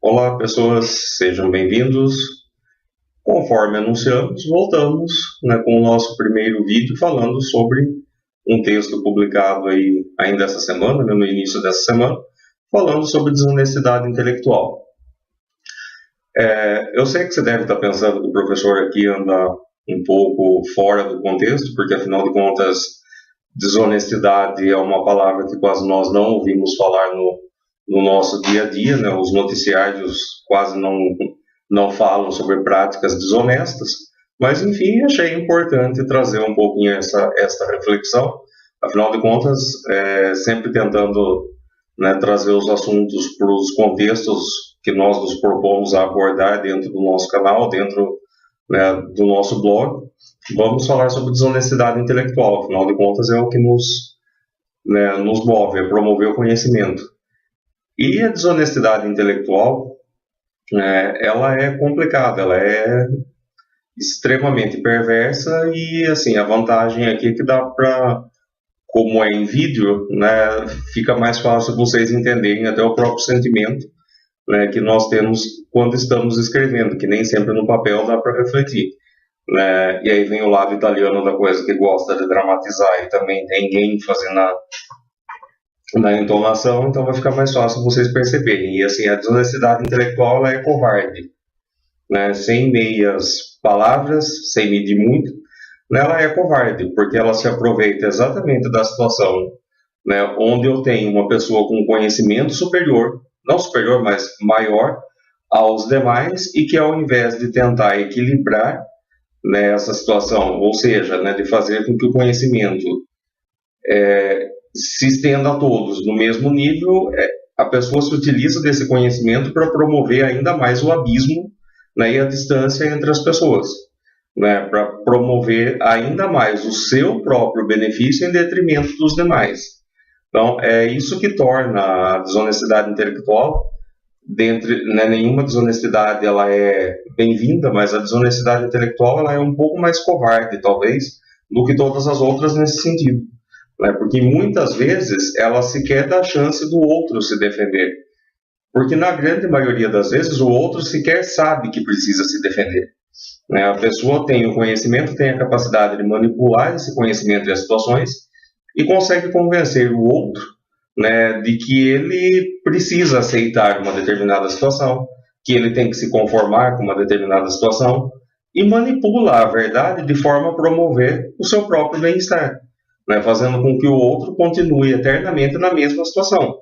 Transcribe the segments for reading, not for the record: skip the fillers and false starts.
Olá, pessoas, sejam bem-vindos. Conforme anunciamos, voltamos, com o nosso primeiro vídeo falando sobre um texto publicado aí ainda essa semana, no início dessa semana, falando sobre desonestidade intelectual. Eu sei que você deve estar pensando que o professor aqui anda um pouco fora do contexto, porque afinal de contas, desonestidade é uma palavra que quase nós não ouvimos falar no nosso dia a dia, né? Os noticiários quase não falam sobre práticas desonestas, mas enfim, achei importante trazer um pouquinho esta reflexão, afinal de contas, sempre tentando, né, trazer os assuntos para os contextos que nós nos propomos a abordar dentro do nosso canal, dentro, né, do nosso blog. Vamos falar sobre desonestidade intelectual, afinal de contas é o que nos move, é promover o conhecimento. E a desonestidade intelectual, ela é complicada, ela é extremamente perversa e, assim, a vantagem aqui é que dá para, como é em vídeo, né, fica mais fácil vocês entenderem até o próprio sentimento, né, que nós temos quando estamos escrevendo, que nem sempre no papel dá para refletir. Né? E aí vem o lado italiano da coisa que gosta de dramatizar e também tem ênfase na entonação, então vai ficar mais fácil vocês perceberem. E assim, a desonestidade intelectual ela é covarde, né? Sem meias palavras, sem medir muito, né? Ela é covarde, porque ela se aproveita exatamente da situação, né, onde eu tenho uma pessoa com conhecimento superior, não superior, mas maior aos demais, e que ao invés de tentar equilibrar, né, essa situação, ou seja, né, de fazer com que o conhecimento se estenda a todos no mesmo nível, a pessoa se utiliza desse conhecimento para promover ainda mais o abismo, né, e a distância entre as pessoas, né, para promover ainda mais o seu próprio benefício em detrimento dos demais. Então, é isso que torna a desonestidade intelectual, né, nenhuma desonestidade ela é bem-vinda, mas a desonestidade intelectual ela é um pouco mais covarde, talvez, do que todas as outras nesse sentido, né? Porque muitas vezes ela sequer dá chance do outro se defender, porque na grande maioria das vezes o outro sequer sabe que precisa se defender, né? A pessoa tem o conhecimento, tem a capacidade de manipular esse conhecimento e as situações e consegue convencer o outro, né, de que ele precisa aceitar uma determinada situação, que ele tem que se conformar com uma determinada situação e manipula a verdade de forma a promover o seu próprio bem-estar, né, fazendo com que o outro continue eternamente na mesma situação.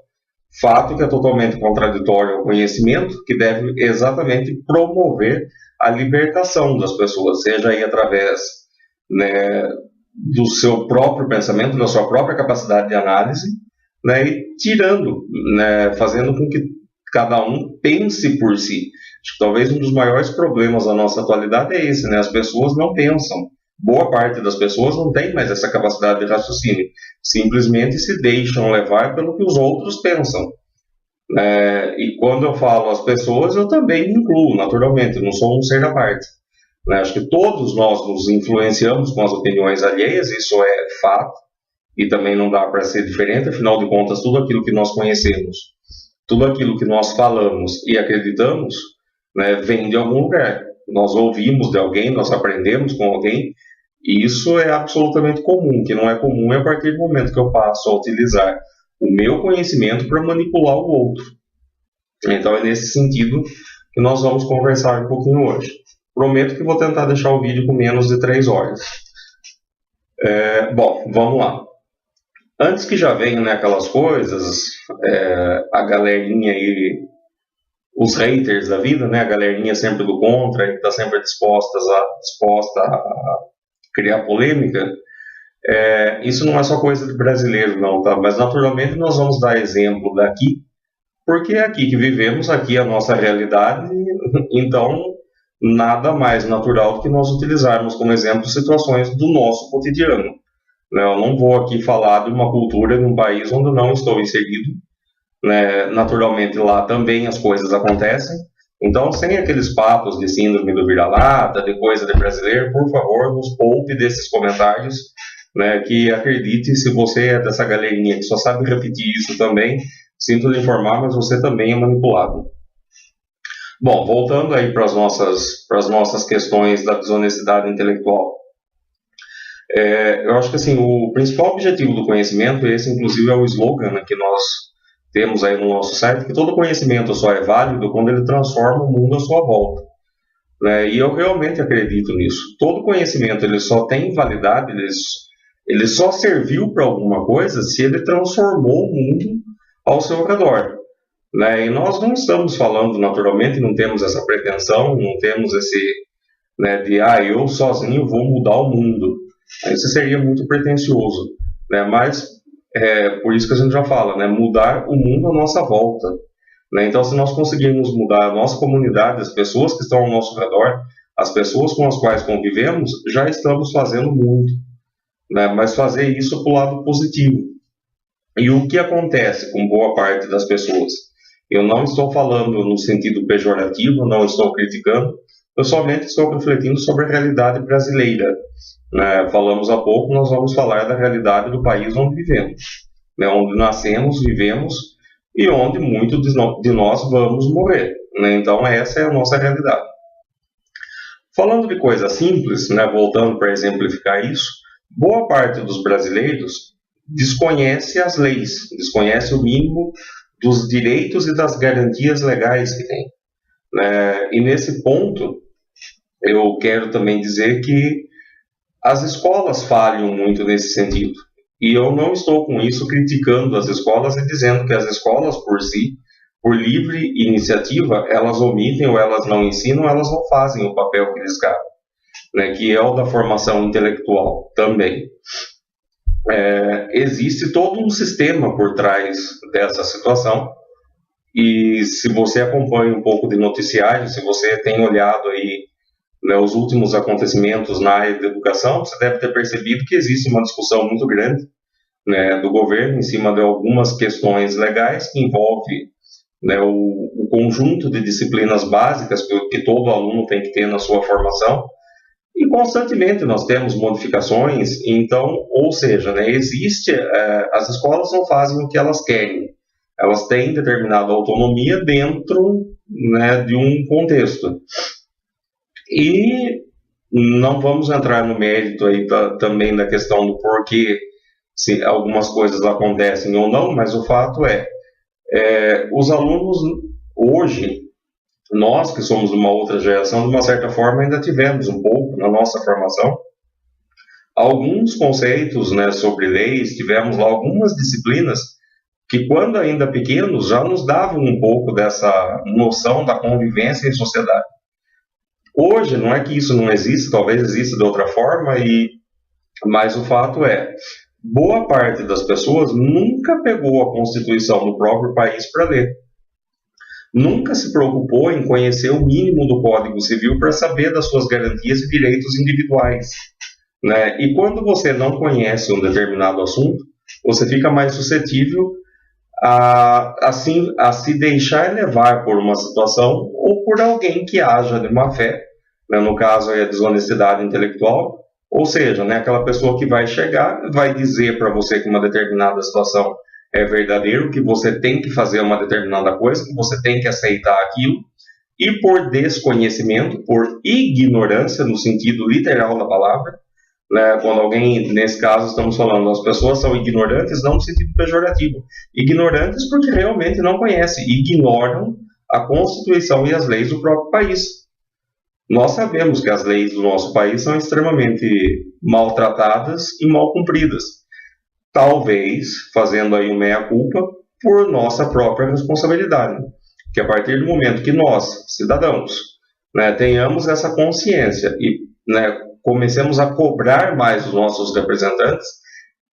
Fato que é totalmente contraditório ao conhecimento, que deve exatamente promover a libertação das pessoas, seja aí através, né, do seu próprio pensamento, da sua própria capacidade de análise, né, e tirando, né, fazendo com que cada um pense por si. Acho que talvez um dos maiores problemas da nossa atualidade é esse, né? As pessoas não pensam. Boa parte das pessoas não tem mais essa capacidade de raciocínio. Simplesmente se deixam levar pelo que os outros pensam. E quando eu falo as pessoas, eu também me incluo, naturalmente, não sou um ser à parte. Né? Acho que todos nós nos influenciamos com as opiniões alheias, isso é fato, e também não dá para ser diferente, afinal de contas, tudo aquilo que nós conhecemos, tudo aquilo que nós falamos e acreditamos, né, vem de algum lugar. Nós ouvimos de alguém, nós aprendemos com alguém, e isso é absolutamente comum. O que não é comum é a partir do momento que eu passo a utilizar o meu conhecimento para manipular o outro. Então é nesse sentido que nós vamos conversar um pouquinho hoje. Prometo que vou tentar deixar o vídeo com menos de 3 horas. Bom, vamos lá. Antes que já venham, né, aquelas coisas, a galerinha aí, os haters da vida, né, a galerinha sempre do contra, que está sempre disposta a criar polêmica, isso não é só coisa de brasileiro, não, tá? Mas naturalmente nós vamos dar exemplo daqui, porque é aqui que vivemos, aqui é a nossa realidade, então nada mais natural do que nós utilizarmos como exemplo situações do nosso cotidiano. Eu não vou aqui falar de uma cultura de um país onde não estou inserido, né? Naturalmente lá também as coisas acontecem, então sem aqueles papos de síndrome do vira-lata, de coisa de brasileiro, por favor, nos poupe desses comentários, né? Que acredite, se você é dessa galerinha que só sabe repetir isso também, sinto lhe informar, mas você também é manipulado. Bom, voltando aí para as nossas questões da desonestidade intelectual. Eu acho que assim, o principal objetivo do conhecimento, esse inclusive é o slogan, né, que nós temos aí no nosso site, que todo conhecimento só é válido quando ele transforma o mundo à sua volta. Né? E eu realmente acredito nisso. Todo conhecimento ele só tem validade, ele só serviu para alguma coisa se ele transformou o mundo ao seu redor. Né? E nós não estamos falando, naturalmente, não temos essa pretensão, não temos esse, né, de, eu sozinho vou mudar o mundo. Isso seria muito pretensioso. Né? Mas, por isso que a gente já fala, né, mudar o mundo à nossa volta. Né? Então, se nós conseguirmos mudar a nossa comunidade, as pessoas que estão ao nosso redor, as pessoas com as quais convivemos, já estamos fazendo muito. Né? Mas fazer isso para o lado positivo. E o que acontece com boa parte das pessoas? Eu não estou falando no sentido pejorativo, não estou criticando, eu somente estou refletindo sobre a realidade brasileira. Né? Falamos há pouco, nós vamos falar da realidade do país onde vivemos, né? Onde nascemos, vivemos e onde muitos de nós vamos morrer. Né? Então, essa é a nossa realidade. Falando de coisa simples, né, voltando para exemplificar isso, boa parte dos brasileiros desconhece as leis, desconhece o mínimo dos direitos e das garantias legais que tem. E nesse ponto, eu quero também dizer que as escolas falham muito nesse sentido. E eu não estou com isso criticando as escolas e dizendo que as escolas por si, por livre iniciativa, elas omitem ou elas não ensinam, elas não fazem o papel que lhes cabe, né, que é o da formação intelectual também. Existe todo um sistema por trás dessa situação, e se você acompanha um pouco de noticiário, se você tem olhado aí, né, os últimos acontecimentos na área de educação, você deve ter percebido que existe uma discussão muito grande, né, do governo em cima de algumas questões legais que envolvem, né, o conjunto de disciplinas básicas que todo aluno tem que ter na sua formação. E constantemente nós temos modificações, então, ou seja, né, as escolas não fazem o que elas querem, elas têm determinada autonomia dentro, né, de um contexto. E não vamos entrar no mérito aí também da questão do porquê se algumas coisas acontecem ou não, mas o fato os alunos hoje, nós que somos de uma outra geração, de uma certa forma ainda tivemos um pouco na nossa formação alguns conceitos, né, sobre leis, tivemos lá algumas disciplinas que quando ainda pequenos já nos davam um pouco dessa noção da convivência em sociedade. Hoje não é que isso não existe, talvez exista de outra forma, mas o fato boa parte das pessoas nunca pegou a Constituição do próprio país para ler. Nunca se preocupou em conhecer o mínimo do Código Civil para saber das suas garantias e direitos individuais. Né? E quando você não conhece um determinado assunto, você fica mais suscetível a se deixar levar por uma situação ou por alguém que haja de má fé, né? No caso é a desonestidade intelectual, ou seja, né, aquela pessoa que vai chegar, vai dizer para você que uma determinada situação é verdadeiro, que você tem que fazer uma determinada coisa, que você tem que aceitar aquilo, e por desconhecimento, por ignorância, no sentido literal da palavra, né, quando alguém, nesse caso estamos falando, as pessoas são ignorantes, não no sentido pejorativo, ignorantes porque realmente não conhecem, ignoram a Constituição e as leis do próprio país. Nós sabemos que as leis do nosso país são extremamente maltratadas e mal cumpridas. Talvez, fazendo aí uma meia-culpa, por nossa própria responsabilidade. Que a partir do momento que nós, cidadãos, né, tenhamos essa consciência e, né, comecemos a cobrar mais os nossos representantes,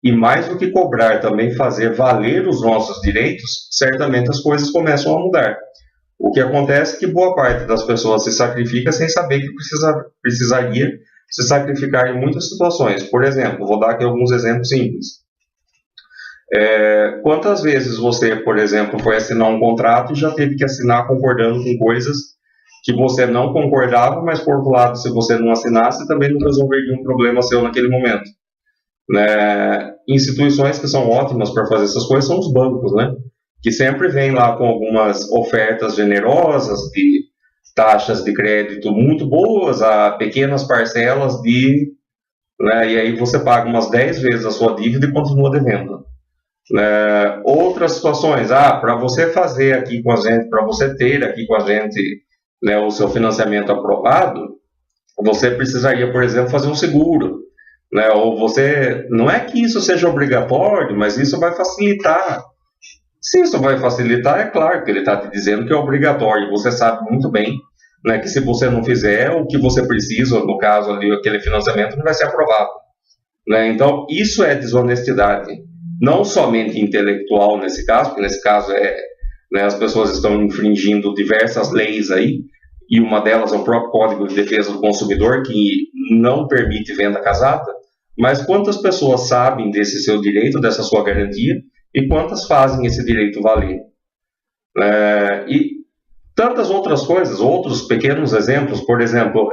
e mais do que cobrar, também fazer valer os nossos direitos, certamente as coisas começam a mudar. O que acontece é que boa parte das pessoas se sacrifica sem saber que precisaria se sacrificar em muitas situações. Por exemplo, vou dar aqui alguns exemplos simples. Quantas vezes você, por exemplo, foi assinar um contrato e já teve que assinar concordando com coisas que você não concordava, mas por outro lado, se você não assinasse, também não resolveria um problema seu naquele momento. Né? Instituições que são ótimas para fazer essas coisas são os bancos, né? Que sempre vêm lá com algumas ofertas generosas taxas de crédito muito boas, a pequenas parcelas né, e aí você paga umas 10 vezes a sua dívida e continua devendo. Outras situações, para você fazer aqui com a gente, para você ter aqui com a gente, né, o seu financiamento aprovado, você precisaria, por exemplo, fazer um seguro, né, ou você, não é que isso seja obrigatório, mas isso vai facilitar. Se isso vai facilitar, é claro que ele está te dizendo que é obrigatório, você sabe muito bem, né, que se você não fizer o que você precisa, no caso ali, aquele financiamento não vai ser aprovado, né? Então, isso é desonestidade, não somente intelectual nesse caso, porque nesse caso né, as pessoas estão infringindo diversas leis aí, e uma delas é o próprio Código de Defesa do Consumidor, que não permite venda casada, mas quantas pessoas sabem desse seu direito, dessa sua garantia, e quantas fazem esse direito valer? E tantas outras coisas, outros pequenos exemplos, por exemplo,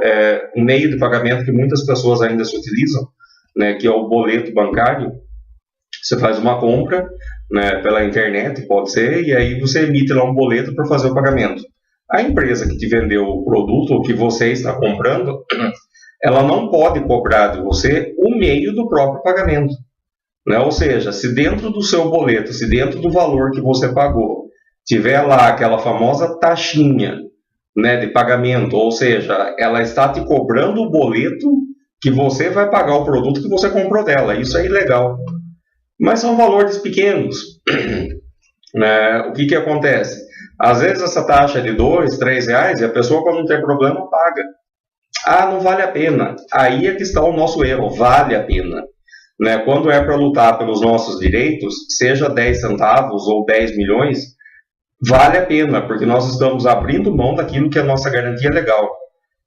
um meio de pagamento que muitas pessoas ainda se utilizam, né, que é o boleto bancário. Você faz uma compra, né, pela internet, pode ser, e aí você emite lá um boleto para fazer o pagamento. A empresa que te vendeu o produto, que você está comprando, ela não pode cobrar de você o meio do próprio pagamento, né? Ou seja, se dentro do seu boleto, se dentro do valor que você pagou, tiver lá aquela famosa taxinha, né, de pagamento, ou seja, ela está te cobrando o boleto que você vai pagar o produto que você comprou dela. Isso é ilegal. Mas são valores pequenos. O que acontece? Às vezes essa taxa é de R$2, R$3 e a pessoa, quando não tem problema, paga. Não vale a pena. Aí é que está o nosso erro, vale a pena. Né? Quando é para lutar pelos nossos direitos, seja 10 centavos ou 10 milhões, vale a pena, porque nós estamos abrindo mão daquilo que é a nossa garantia legal.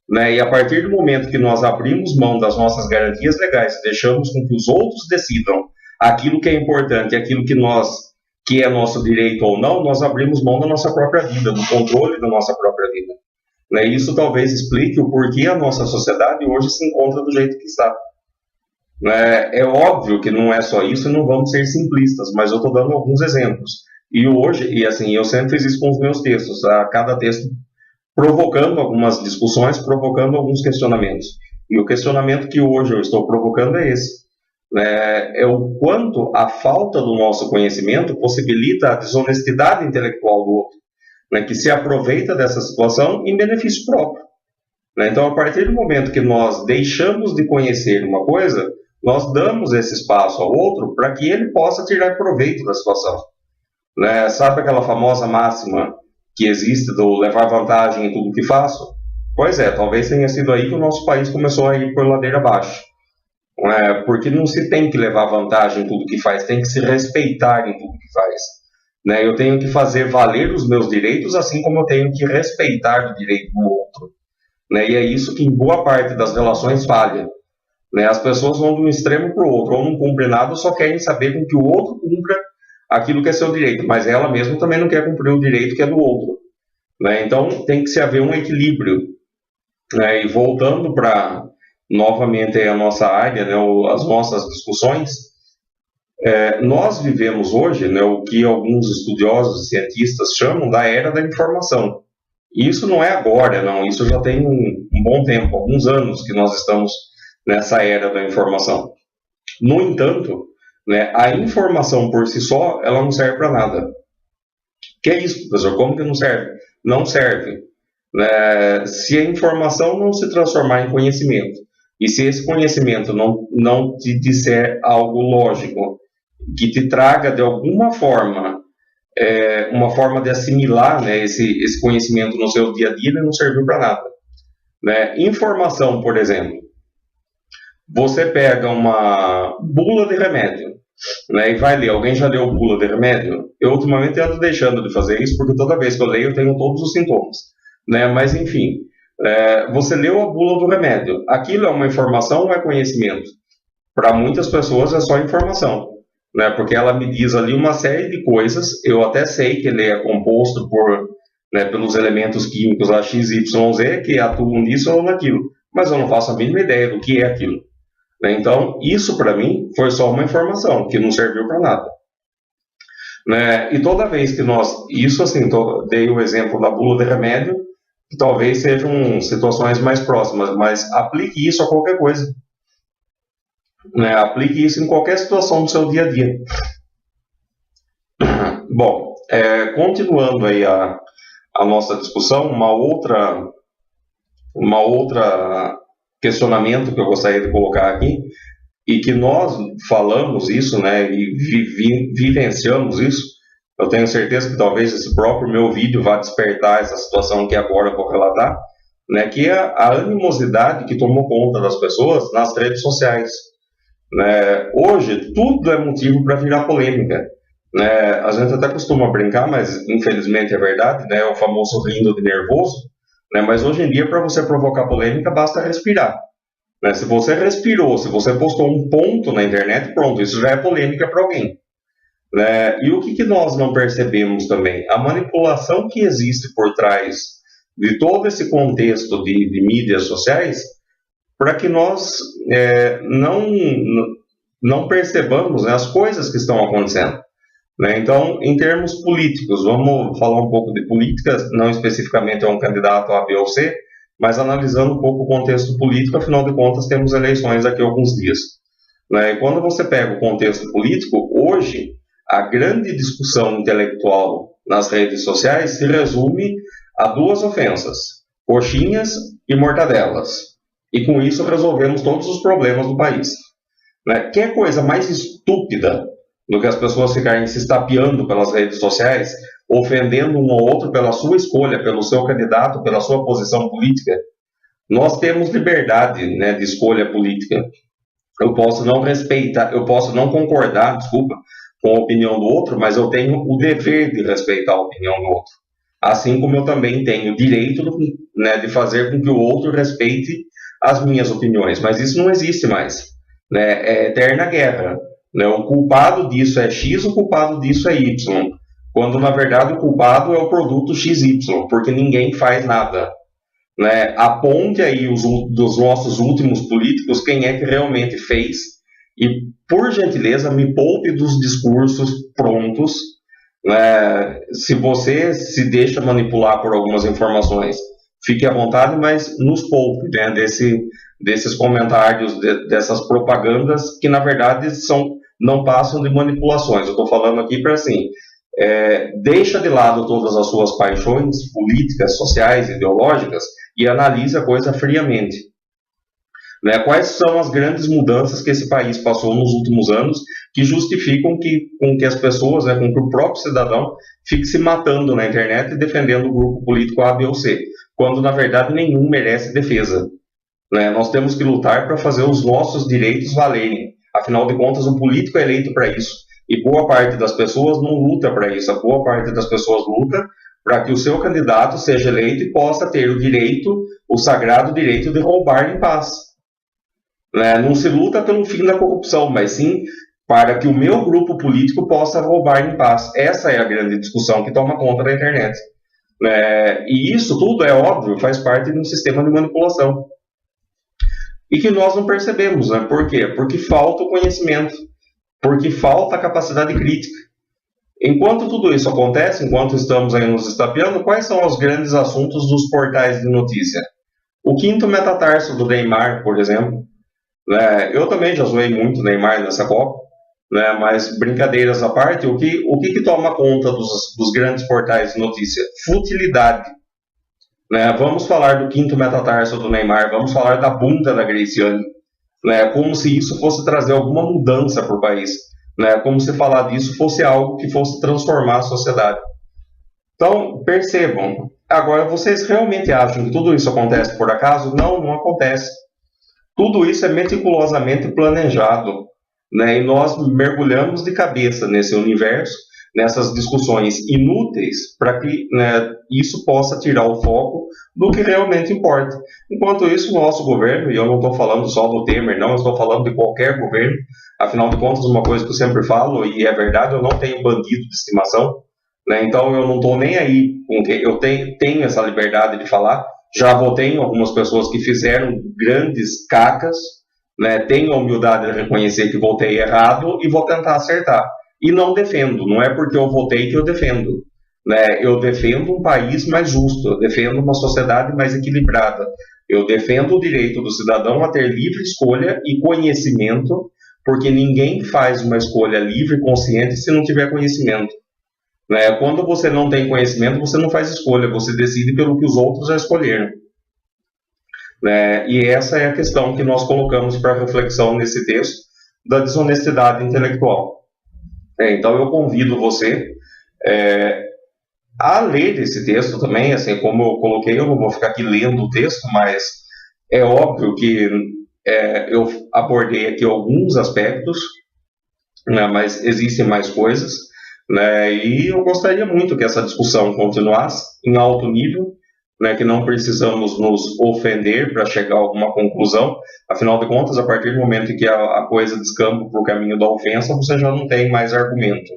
Né? E a partir do momento que nós abrimos mão das nossas garantias legais, deixamos com que os outros decidam aquilo que é importante, aquilo que é nosso direito ou não, nós abrimos mão da nossa própria vida, do controle da nossa própria vida. Né? Isso talvez explique o porquê a nossa sociedade hoje se encontra do jeito que está. É óbvio que não é só isso, e não vamos ser simplistas, mas eu estou dando alguns exemplos. E hoje, e assim, eu sempre fiz isso com os meus textos, a cada texto provocando algumas discussões, provocando alguns questionamentos. E o questionamento que hoje eu estou provocando é esse. É o quanto a falta do nosso conhecimento possibilita a desonestidade intelectual do outro, né, que se aproveita dessa situação em benefício próprio. Né? Então, a partir do momento que nós deixamos de conhecer uma coisa, nós damos esse espaço ao outro para que ele possa tirar proveito da situação. Né? Sabe aquela famosa máxima que existe do levar vantagem em tudo que faço? Pois é, talvez tenha sido aí que o nosso país começou a ir por ladeira abaixo. Porque não se tem que levar vantagem em tudo que faz, tem que se respeitar em tudo que faz. Né? Eu tenho que fazer valer os meus direitos, assim como eu tenho que respeitar o direito do outro. Né? E é isso que em boa parte das relações falha. Né? As pessoas vão de um extremo para o outro, ou não cumprem nada, ou só querem saber com que o outro cumpra aquilo que é seu direito, mas ela mesma também não quer cumprir o direito que é do outro. Né? Então tem que se haver um equilíbrio. Né? E voltando para novamente a nossa área, né, as nossas discussões, nós vivemos hoje, né, o que alguns estudiosos e cientistas chamam da era da informação. E isso não é agora, não, isso já tem um bom tempo, alguns anos que nós estamos nessa era da informação. No entanto, né, a informação por si só, ela não serve para nada. Que é isso, professor? Como que não serve? Não serve. Se a informação não se transformar em conhecimento, e se esse conhecimento não te disser algo lógico, que te traga de alguma forma, uma forma de assimilar, né, esse conhecimento no seu dia a dia, ele não serviu para nada. Né? Informação, por exemplo. Você pega uma bula de remédio, né, e vai ler. Alguém já leu bula de remédio? Eu ultimamente ando deixando de fazer isso, porque toda vez que eu leio eu tenho todos os sintomas. Né? Mas enfim, você leu a bula do remédio. Aquilo é uma informação ou é conhecimento? Para muitas pessoas é só informação, né? Porque ela me diz ali uma série de coisas. Eu até sei que ele é composto pelos elementos químicos XYZ que atuam nisso ou naquilo, mas eu não faço a mínima ideia do que é aquilo. Né? Então, isso para mim foi só uma informação que não serviu para nada. Né? E toda vez que isso assim, dei o exemplo da bula de remédio, que talvez sejam situações mais próximas, mas aplique isso a qualquer coisa, né? Aplique isso em qualquer situação do seu dia a dia. Bom, continuando aí a nossa discussão, uma outra questionamento que eu gostaria de colocar aqui, e que nós falamos isso, né, e vivenciamos isso. Eu tenho certeza que talvez esse próprio meu vídeo vá despertar essa situação que agora eu vou relatar, né, que é a animosidade que tomou conta das pessoas nas redes sociais. Né? Hoje, tudo é motivo para virar polêmica. Né? A gente até costuma brincar, mas infelizmente é verdade, né? O famoso rindo de nervoso. Né? Mas hoje em dia, para você provocar polêmica, basta respirar. Né? Se você respirou, se você postou um ponto na internet, pronto, isso já é polêmica para alguém. Né? E o que nós não percebemos também? A manipulação que existe por trás de todo esse contexto de mídias sociais, para que nós não percebamos, né, as coisas que estão acontecendo. Né? Então, em termos políticos, vamos falar um pouco de política, não especificamente a um candidato A, B ou C, mas analisando um pouco o contexto político, afinal de contas, temos eleições daqui a alguns dias. Né? E quando você pega o contexto político, hoje, a grande discussão intelectual nas redes sociais se resume a duas ofensas: coxinhas e mortadelas. E com isso resolvemos todos os problemas do país. Né? Que coisa mais estúpida do que as pessoas ficarem se estapeando pelas redes sociais, ofendendo um ou outro pela sua escolha, pelo seu candidato, pela sua posição política. Nós temos liberdade, né, de escolha política. Eu posso não respeitar, eu posso não concordar, com a opinião do outro, mas eu tenho o dever de respeitar a opinião do outro. Assim como eu também tenho o direito, né, de fazer com que o outro respeite as minhas opiniões. Mas isso não existe mais. Né? É eterna guerra. Né? O culpado disso é X, o culpado disso é Y. Quando, na verdade, o culpado é o produto XY, porque ninguém faz nada. Né? Aponte aí dos nossos últimos políticos quem é que realmente fez e, por gentileza, me poupe dos discursos prontos. Né? Se você se deixa manipular por algumas informações, fique à vontade, mas nos poupe, né, desses comentários, dessas propagandas que, na verdade, não passam de manipulações. Eu estou falando aqui para, assim, deixa de lado todas as suas paixões políticas, sociais, ideológicas e analise a coisa friamente. Né? Quais são as grandes mudanças que esse país passou nos últimos anos que justificam com que as pessoas, né, com que o próprio cidadão fique se matando na internet e defendendo o grupo político A, B ou C, quando na verdade nenhum merece defesa. Né? Nós temos que lutar para fazer os nossos direitos valerem. Afinal de contas, o político é eleito para isso. E boa parte das pessoas não luta para isso. A boa parte das pessoas luta para que o seu candidato seja eleito e possa ter o direito, o sagrado direito de roubar em paz. Né? Não se luta pelo fim da corrupção, mas sim para que o meu grupo político possa roubar em paz. Essa é a grande discussão que toma conta da internet. E isso tudo, é óbvio, faz parte de um sistema de manipulação. E que nós não percebemos. Né? Por quê? Porque falta o conhecimento. Porque falta a capacidade crítica. Enquanto tudo isso acontece, enquanto estamos aí nos estapeando, quais são os grandes assuntos dos portais de notícia? O quinto metatarso do Neymar, por exemplo. Né? Eu também já zoei muito o Neymar nessa Copa, né? Mas brincadeiras à parte, o que toma conta dos grandes portais de notícia? Futilidade. Né? Vamos falar do quinto metatarso do Neymar, vamos falar da bunda da Graciane. Né, como se isso fosse trazer alguma mudança para o país, né, como se falar disso fosse algo que fosse transformar a sociedade. Então, percebam, agora vocês realmente acham que tudo isso acontece por acaso? Não, não acontece. Tudo isso é meticulosamente planejado, né, e nós mergulhamos de cabeça nesse universo, nessas discussões inúteis, para que, né, isso possa tirar o foco do que realmente importa. Enquanto isso, o nosso governo, e eu não estou falando só do Temer, não, eu estou falando de qualquer governo, afinal de contas, uma coisa que eu sempre falo, e é verdade, eu não tenho bandido de estimação, né, então eu não estou nem aí com que eu tenho essa liberdade de falar, já votei em algumas pessoas que fizeram grandes cacas, né, tenho a humildade de reconhecer que votei errado e vou tentar acertar. E não defendo, não é porque eu votei que eu defendo. né? Eu defendo um país mais justo, eu defendo uma sociedade mais equilibrada, eu defendo o direito do cidadão a ter livre escolha e conhecimento, porque ninguém faz uma escolha livre e consciente se não tiver conhecimento, né? Quando você não tem conhecimento, você não faz escolha, você decide pelo que os outros já escolheram, né? E essa é a questão que nós colocamos para reflexão nesse texto da desonestidade intelectual. Então eu convido você a ler esse texto também, assim como eu coloquei, eu não vou ficar aqui lendo o texto, mas é óbvio que eu abordei aqui alguns aspectos, né, mas existem mais coisas, né, e eu gostaria muito que essa discussão continuasse em alto nível, né, que não precisamos nos ofender para chegar a alguma conclusão, afinal de contas, a partir do momento em que a coisa descamba para o caminho da ofensa, você já não tem mais argumento,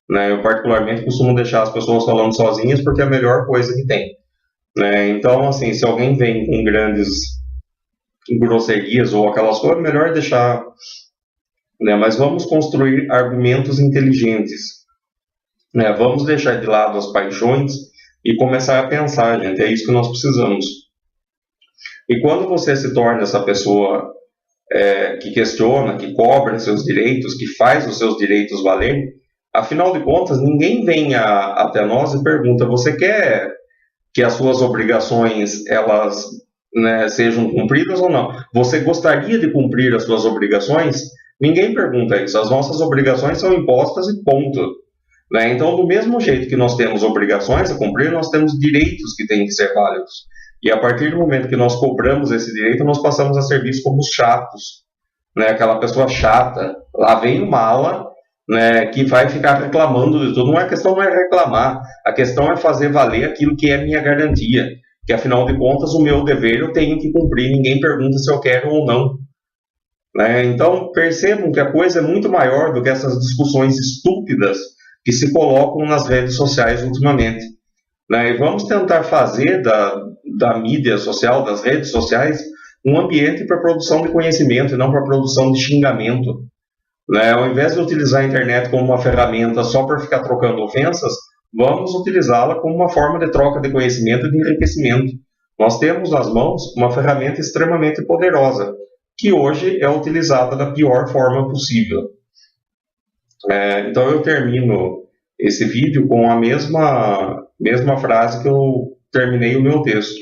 né? Eu particularmente costumo deixar as pessoas falando sozinhas porque é a melhor coisa que tem, né? Então, assim, se alguém vem com grandes grosserias ou aquelas coisas, é melhor deixar, né? Mas vamos construir argumentos inteligentes, né? Vamos deixar de lado as paixões e começar a pensar, gente, é isso que nós precisamos. E quando você se torna essa pessoa que questiona, que cobra seus direitos, que faz os seus direitos valer, afinal de contas, ninguém vem até nós e pergunta, você quer que as suas obrigações, elas, né, sejam cumpridas ou não? Você gostaria de cumprir as suas obrigações? Ninguém pergunta isso, as nossas obrigações são impostas e ponto. Né? Então, do mesmo jeito que nós temos obrigações a cumprir, nós temos direitos que têm que ser válidos. E a partir do momento que nós cobramos esse direito, nós passamos a ser vistos como os chatos, né? Aquela pessoa chata, lá vem o mala, né, que vai ficar reclamando de tudo. A questão não é reclamar, a questão é fazer valer aquilo que é minha garantia, que afinal de contas o meu dever eu tenho que cumprir, ninguém pergunta se eu quero ou não. Né? Então, percebam que a coisa é muito maior do que essas discussões estúpidas que se colocam nas redes sociais ultimamente. Né? E vamos tentar fazer da mídia social, das redes sociais, um ambiente para produção de conhecimento e não para produção de xingamento. Né? Ao invés de utilizar a internet como uma ferramenta só para ficar trocando ofensas, vamos utilizá-la como uma forma de troca de conhecimento e de enriquecimento. Nós temos nas mãos uma ferramenta extremamente poderosa, que hoje é utilizada da pior forma possível. Então eu termino esse vídeo com a mesma frase que eu terminei o meu texto,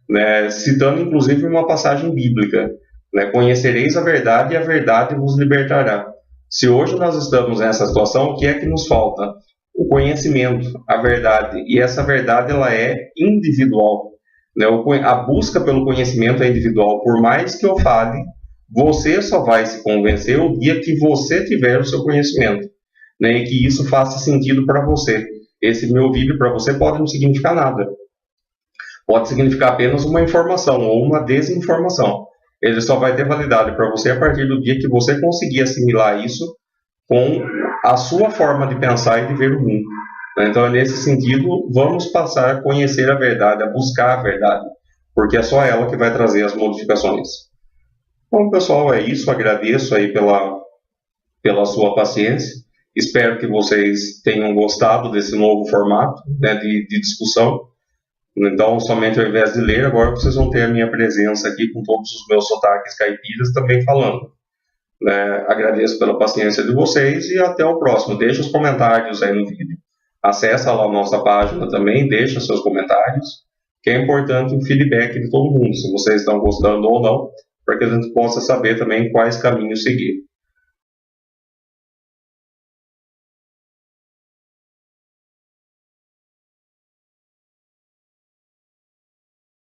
né, citando inclusive uma passagem bíblica, né, conhecereis a verdade e a verdade vos libertará. Se hoje nós estamos nessa situação, o que é que nos falta? O conhecimento, a verdade, e essa verdade ela é individual, né? A busca pelo conhecimento é individual, por mais que eu fale, você só vai se convencer o dia que você tiver o seu conhecimento, né, e que isso faça sentido para você. Esse meu vídeo para você pode não significar nada. Pode significar apenas uma informação ou uma desinformação. Ele só vai ter validade para você a partir do dia que você conseguir assimilar isso com a sua forma de pensar e de ver o mundo. Então, nesse sentido, vamos passar a conhecer a verdade, a buscar a verdade, porque é só ela que vai trazer as modificações. Bom, pessoal, é isso. Agradeço aí pela sua paciência. Espero que vocês tenham gostado desse novo formato, né, de discussão. Então, somente ao invés de ler, agora vocês vão ter a minha presença aqui com todos os meus sotaques caipiras também falando. Agradeço pela paciência de vocês e até o próximo. Deixa os comentários aí no vídeo. Acessa lá a nossa página também, deixa seus comentários, que é importante o feedback de todo mundo, se vocês estão gostando ou não, para que a gente possa saber também quais caminhos seguir.